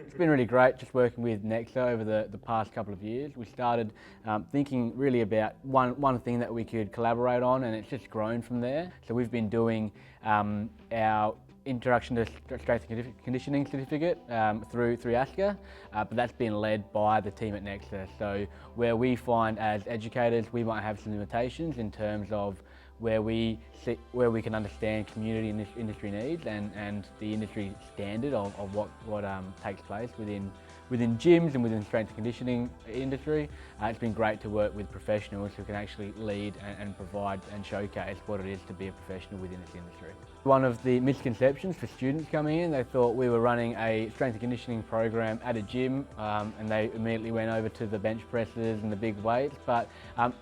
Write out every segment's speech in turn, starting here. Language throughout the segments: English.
It's been really great just working with NEXA over the past couple of years. We started thinking really about one thing that we could collaborate on, and it's just grown from there. So we've been doing our Introduction to Strength and Conditioning certificate through ASCA, but that's been led by the team at NEXA. So where we find as educators we might have some limitations in terms of where we can understand community and industry needs and the industry standard of what takes place within gyms and within the strength and conditioning industry. It's been great to work with professionals who can actually lead and provide and showcase what it is to be a professional within this industry. One of the misconceptions for students coming in, they thought we were running a strength and conditioning program at a gym, and they immediately went over to the bench presses and the big weights, but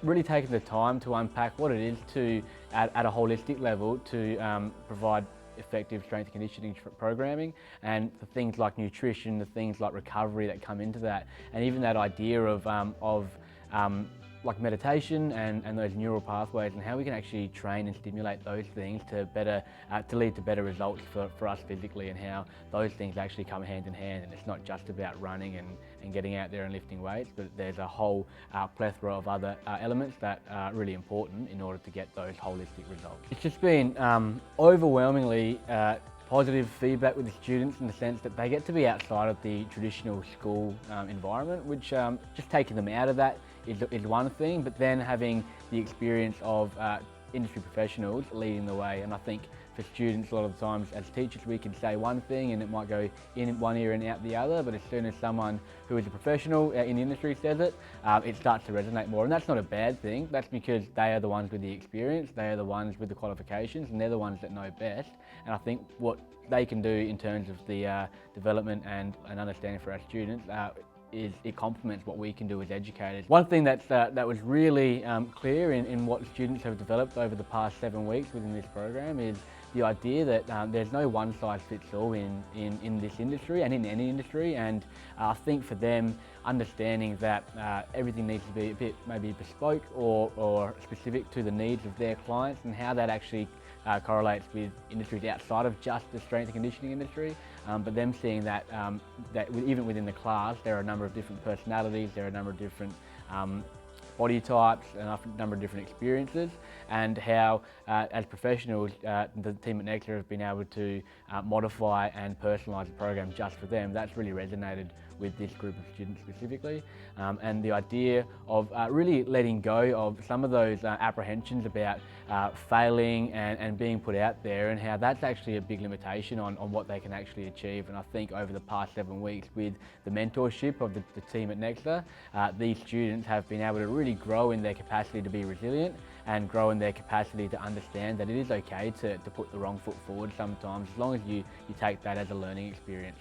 really taking the time to unpack what it is to, at a holistic level, to provide effective strength and conditioning programming, and the things like nutrition, the things like recovery that come into that, and even that idea of like meditation and those neural pathways, and how we can actually train and stimulate those things to lead to better results for us physically, and how those things actually come hand in hand. And it's not just about running and getting out there and lifting weights, but there's a whole plethora of other elements that are really important in order to get those holistic results. It's just been overwhelmingly positive feedback with the students, in the sense that they get to be outside of the traditional school environment, which just taking them out of that is one thing, but then having the experience of industry professionals leading the way. And I think for students, a lot of the times as teachers we can say one thing and it might go in one ear and out the other, but as soon as someone who is a professional in the industry says it, it starts to resonate more. And that's not a bad thing. That's because they are the ones with the experience, they are the ones with the qualifications, and they're the ones that know best. And I think what they can do in terms of the development and understanding for our students is it complements what we can do as educators. One thing that was really clear in what students have developed over the past 7 weeks within this program is the idea that there's no one size fits all in this industry and in any industry. And I think for them, understanding that everything needs to be a bit maybe bespoke or specific to the needs of their clients, and how that actually correlates with industries outside of just the strength and conditioning industry, but them seeing that even within the class there are a number of different personalities, there are a number of different body types and a number of different experiences, and how as professionals the team at NEXA have been able to modify and personalise the program just for them. That's really resonated with this group of students specifically, and the idea of really letting go of some of those apprehensions about failing and being put out there, and how that's actually a big limitation on what they can actually achieve. And I think over the past 7 weeks, with the mentorship of the team at NEXA, these students have been able to really grow in their capacity to be resilient, and grow in their capacity to understand that it is okay to put the wrong foot forward sometimes, as long as you take that as a learning experience.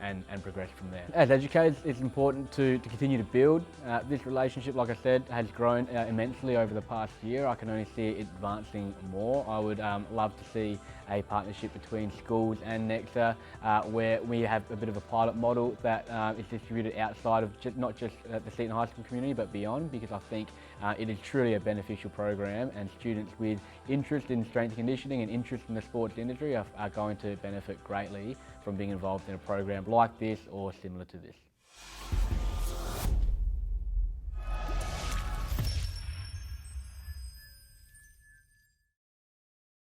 And progress from there. As educators, it's important to continue to build. This relationship, like I said, has grown immensely over the past year. I can only see it advancing more. I would love to see a partnership between schools and NEXA, where we have a bit of a pilot model that is distributed outside of not just the Seaton High School community, but beyond, because I think it is truly a beneficial program, and students with interest in strength and conditioning and interest in the sports industry are going to benefit greatly from being involved in a program like this or similar to this.